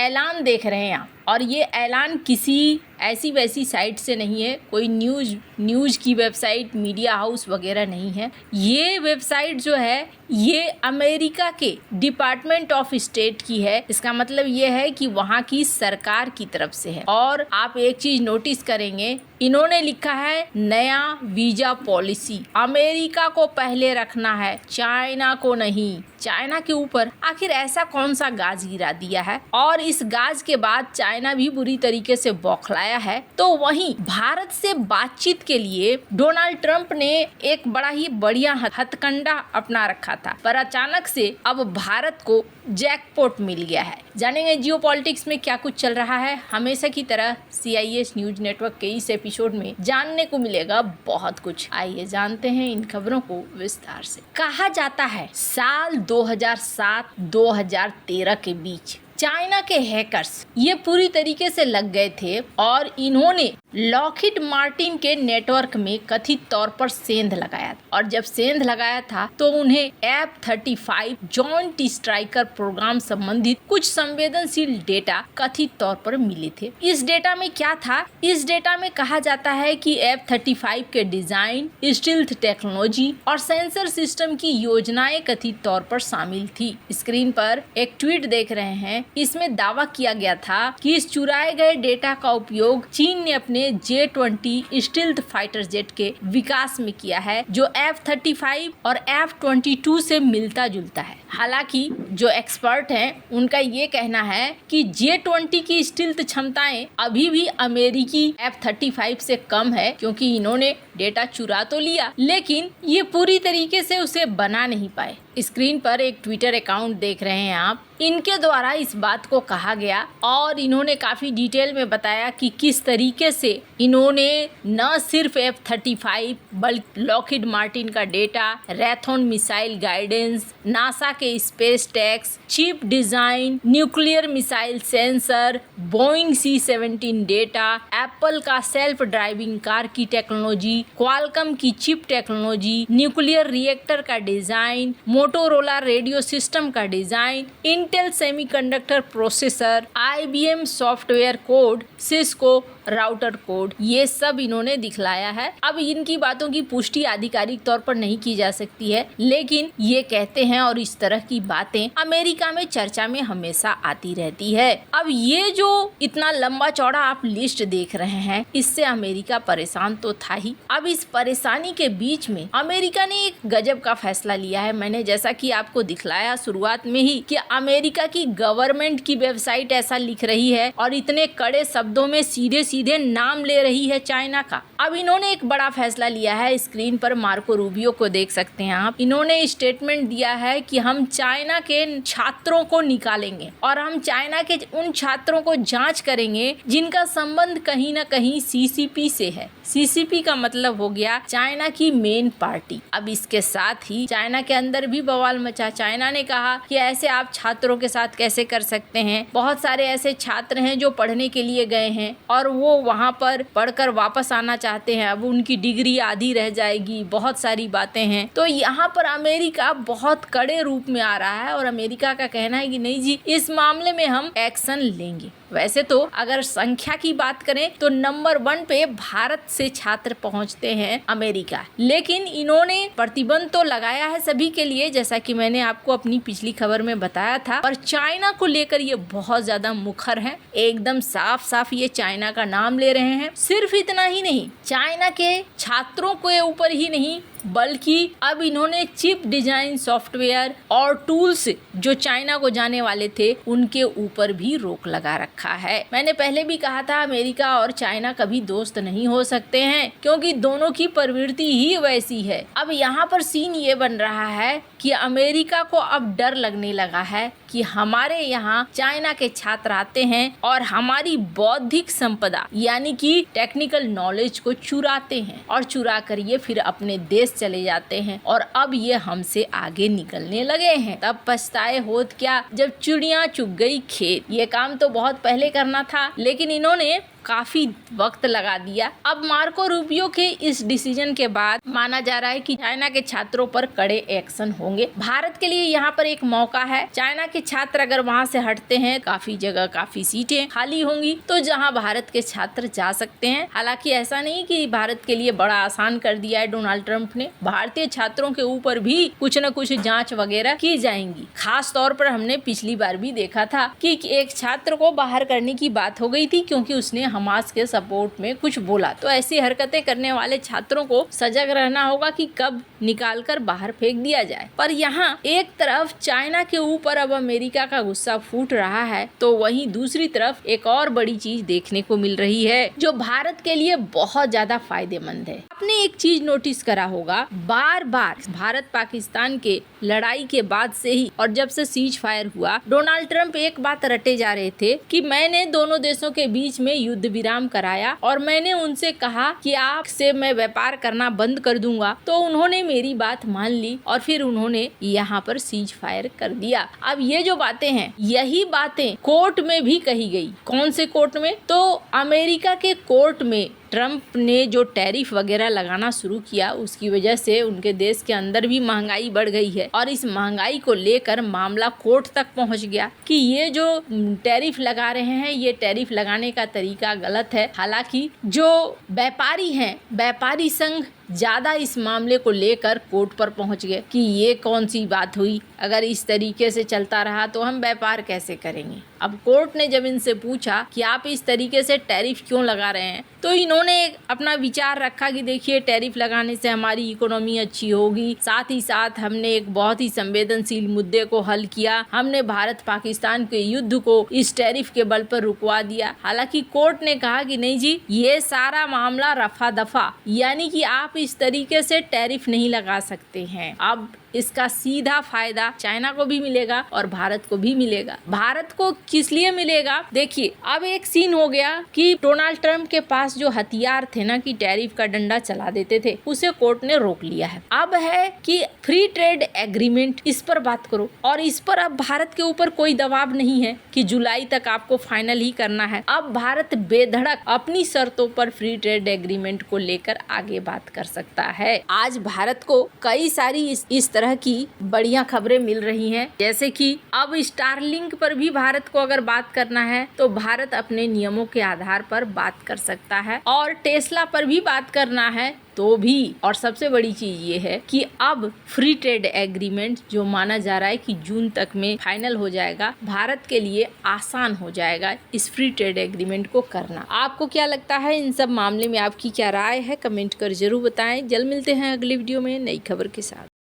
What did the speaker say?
ऐलान देख रहे हैं आप, और ये ऐलान किसी ऐसी वैसी साइट से नहीं है, कोई न्यूज़ की वेबसाइट, मीडिया हाउस वगैरह नहीं है। ये वेबसाइट जो है ये अमेरिका के डिपार्टमेंट ऑफ स्टेट की है। इसका मतलब ये है कि वहाँ की सरकार की तरफ से है। और आप एक चीज नोटिस करेंगे, इन्होंने लिखा है नया वीजा पॉलिसी, अमेरिका को पहले रखना है, चाइना को नहीं। चाइना के ऊपर आखिर ऐसा कौन सा गाज गिरा दिया है, और इस गाज के बाद चाइना भी बुरी तरीके से बौखलाया है। तो वहीं भारत से बातचीत के लिए डोनाल्ड ट्रंप ने एक बड़ा ही बढ़िया हथकंडा अपना रखा था, पर अचानक से अब भारत को जैकपॉट मिल गया है। जानेंगे जियोपॉलिटिक्स में क्या कुछ चल रहा है। हमेशा की तरह CIS न्यूज नेटवर्क के इस एपिसोड में जानने को मिलेगा बहुत कुछ। आइए जानते हैं इन खबरों को विस्तार से। कहा जाता है साल 2007-2013 के बीच चाइना के हैकर्स ये पूरी तरीके से लग गए थे और इन्होंने लॉकहीड मार्टिन के नेटवर्क में कथित तौर पर सेंध लगाया था। और जब सेंध लगाया था तो उन्हें F-35 जॉइंट स्ट्राइकर प्रोग्राम संबंधित कुछ संवेदनशील डेटा कथित तौर पर मिले थे। इस डेटा में क्या था? इस डेटा में कहा जाता है कि F-35 के डिजाइन, स्टील्थ टेक्नोलॉजी और सेंसर सिस्टम की योजनाएं कथित तौर पर शामिल थी। स्क्रीन पर एक ट्वीट देख रहे हैं, इसमें दावा किया गया था कि इस चुराए गए डेटा का उपयोग चीन ने अपने J-20 स्टील्थ फाइटर जेट के विकास में किया है, जो F-35 और F-22 से मिलता जुलता है। हालांकि जो एक्सपर्ट हैं उनका ये कहना है कि J-20 की स्टील्थ क्षमताएं अभी भी अमेरिकी F-35 से कम है, क्योंकि इन्होंने डेटा चुरा तो लिया लेकिन ये पूरी तरीके से उसे बना नहीं पाए। स्क्रीन पर एक ट्विटर अकाउंट देख रहे हैं आप, इनके द्वारा इस बात को कहा गया और इन्होंने काफी डिटेल में बताया कि किस तरीके से इन्होंने न सिर्फ F-35 बल्कि लॉकहीड मार्टिन का data, Raytheon missile guidance, NASA के space techs, chip design, nuclear missile sensor, Boeing C-17 data, Apple का सेल्फ ड्राइविंग कार की टेक्नोलॉजी, क्वालकॉम की चिप टेक्नोलॉजी, न्यूक्लियर रिएक्टर का डिजाइन, मोटोरोला रेडियो सिस्टम का design, Intel semiconductor processor, IBM software code, Cisco router code, ये सब इन्होंने दिखलाया है। अब इनकी बातों की पुष्टि आधिकारिक तौर पर नहीं की जा सकती है, लेकिन ये कहते हैं और इस तरह की बातें अमेरिका में चर्चा में हमेशा आती रहती है। अब ये जो इतना लंबा चौड़ा आप लिस्ट देख रहे हैं, इससे अमेरिका परेशान तो था ही। अब इस परेशानी के बीच में अमेरिका ने एक गजब का फैसला लिया है। मैंने जैसा कि आपको दिखलाया शुरुआत में ही कि अमेरिका की गवर्नमेंट की वेबसाइट ऐसा लिख रही है और इतने कड़े शब्दों में सीधे सीधे नाम ले रही है चाइना का। अब इन्होंने एक बड़ा फैसला लिया है। स्क्रीन पर मार्को रूबियो को देख सकते हैं आप। इन्होंने स्टेटमेंट दिया है कि हम चाइना के छात्रों को निकालेंगे और हम चाइना के उन छात्रों को जांच करेंगे जिनका संबंध कहीं ना कहीं CCP से है। CCP का मतलब हो गया चाइना की मेन पार्टी। अब इसके साथ ही चाइना के अंदर भी बवाल मचा। चाइना ने कहा कि ऐसे आप छात्रों के साथ कैसे कर सकते हैं, बहुत सारे ऐसे छात्र हैं जो पढ़ने के लिए गए हैं और वो वहाँ पर पढ़कर वापस आना चाहते हैं, अब उनकी डिग्री आधी रह जाएगी, बहुत सारी बातें हैं। तो यहाँ पर अमेरिका बहुत कड़े रूप में आ रहा है और अमेरिका का कहना है कि नहीं जी, इस मामले में हम एक्शन लेंगे। वैसे तो अगर संख्या की बात करें तो नंबर 1 पे भारत से छात्र पहुंचते हैं अमेरिका, लेकिन इन्होंने प्रतिबंध तो लगाया है सभी के लिए, जैसा कि मैंने आपको अपनी पिछली खबर में बताया था। और चाइना को लेकर ये बहुत ज्यादा मुखर है, एकदम साफ साफ ये चाइना का नाम ले रहे हैं। सिर्फ इतना ही नहीं, चाइना के छात्रों के ऊपर ही नहीं बल्कि अब इन्होंने चिप डिजाइन सॉफ्टवेयर और टूल्स जो चाइना को जाने वाले थे उनके ऊपर भी रोक लगा रखा है। मैंने पहले भी कहा था अमेरिका और चाइना कभी दोस्त नहीं हो सकते हैं, क्योंकि दोनों की प्रवृत्ति ही वैसी है। अब यहाँ पर सीन ये बन रहा है कि अमेरिका को अब डर लगने लगा है कि हमारे यहाँ चाइना के छात्र आते हैं और हमारी बौद्धिक संपदा यानी कि टेक्निकल नॉलेज को चुराते हैं और चुरा कर ये फिर अपने देश चले जाते हैं और अब ये हमसे आगे निकलने लगे हैं। तब पछताए होत क्या जब चिड़िया चुग गई खेत। ये काम तो बहुत पहले करना था, लेकिन इन्होंने काफी वक्त लगा दिया। अब मार्को रूबियो के इस डिसीजन के बाद माना जा रहा है कि चाइना के छात्रों पर कड़े एक्शन होंगे। भारत के लिए यहाँ पर एक मौका है। चाइना के छात्र अगर वहाँ से हटते हैं, काफी जगह, काफी सीटें खाली होंगी, तो जहाँ भारत के छात्र जा सकते हैं। हालांकि ऐसा नहीं कि भारत के लिए बड़ा आसान कर दिया है डोनाल्ड ट्रंप ने। भारतीय छात्रों के ऊपर भी कुछ न कुछ जांच वगैरह की जाएंगी। खास तौर पर हमने पिछली बार भी देखा था कि एक छात्र को बाहर करने की बात हो गई थी क्योंकि उसने हमास के सपोर्ट में कुछ बोला। तो ऐसी हरकतें करने वाले छात्रों को सजग रहना होगा कि कब निकाल कर बाहर फेंक दिया जाए। पर यहाँ एक तरफ चाइना के ऊपर अब अमेरिका का गुस्सा फूट रहा है, तो वहीं दूसरी तरफ एक और बड़ी चीज देखने को मिल रही है जो भारत के लिए बहुत ज्यादा फायदेमंद है। आपने एक चीज नोटिस करा होगा, बार बार भारत पाकिस्तान के लड़ाई के बाद से ही और जब से सीज फायर हुआ, डोनाल्ड ट्रंप एक बात रटे जा रहे थे कि मैंने दोनों देशों के बीच में युद्ध विराम कराया और मैंने उनसे कहा कि आपसे मैं व्यापार करना बंद कर दूंगा। तो उन्होंने मेरी बात मान ली और फिर उन्होंने यहाँ पर सीज फायर कर दिया। अब ये जो बातें हैं, यही बातें कोर्ट में भी कही गई। कौन से कोर्ट में? तो अमेरिका के कोर्ट में ट्रंप ने जो टैरिफ वगैरह लगाना शुरू किया, उसकी वजह से उनके देश के अंदर भी महंगाई बढ़ गई है और इस महंगाई को लेकर मामला कोर्ट तक पहुंच गया कि ये जो टैरिफ लगा रहे हैं, ये टैरिफ लगाने का तरीका गलत है। हालांकि जो व्यापारी हैं, व्यापारी संघ ज्यादा इस मामले को लेकर कोर्ट पर पहुंच गए कि ये कौन सी बात हुई, अगर इस तरीके से चलता रहा तो हम व्यापार कैसे करेंगे। अब कोर्ट ने जब इनसे पूछा कि आप इस तरीके से टैरिफ क्यों लगा रहे हैं, तो इन्होंने अपना विचार रखा कि देखिए, टैरिफ लगाने से हमारी इकोनॉमी अच्छी होगी, साथ ही साथ हमने एक बहुत ही संवेदनशील मुद्दे को हल किया, हमने भारत पाकिस्तान के युद्ध को इस टैरिफ के बल पर रुकवा दिया। हालांकि कोर्ट ने कहा कि नहीं जी, ये सारा मामला रफा दफा, यानी कि आप इस तरीके से टैरिफ नहीं लगा सकते हैं। अब इसका सीधा फायदा चाइना को भी मिलेगा और भारत को भी मिलेगा। भारत को किस लिए मिलेगा? देखिए, अब एक सीन हो गया कि डोनाल्ड ट्रंप के पास जो हथियार थे ना कि टैरिफ का डंडा चला देते थे, उसे कोर्ट ने रोक लिया है। अब है कि फ्री ट्रेड एग्रीमेंट, इस पर बात करो और इस पर अब भारत के ऊपर कोई दबाव नहीं है कि जुलाई तक आपको फाइनल ही करना है। अब भारत बेधड़क अपनी शर्तों पर फ्री ट्रेड एग्रीमेंट को लेकर आगे बात कर सकता है। आज भारत को कई सारी इस तरह की बढ़िया खबरें मिल रही हैं, जैसे कि अब स्टारलिंक पर भी भारत को अगर बात करना है तो भारत अपने नियमों के आधार पर बात कर सकता है और टेस्ला पर भी बात करना है तो भी। और सबसे बड़ी चीज ये है कि अब फ्री ट्रेड एग्रीमेंट जो माना जा रहा है कि जून तक में फाइनल हो जाएगा, भारत के लिए आसान हो जाएगा इस फ्री ट्रेड एग्रीमेंट को करना। आपको क्या लगता है इन सब मामले में? आपकी क्या राय है? कमेंट कर जरूर बताएं। जल्द मिलते हैं अगली वीडियो में नई खबर के साथ।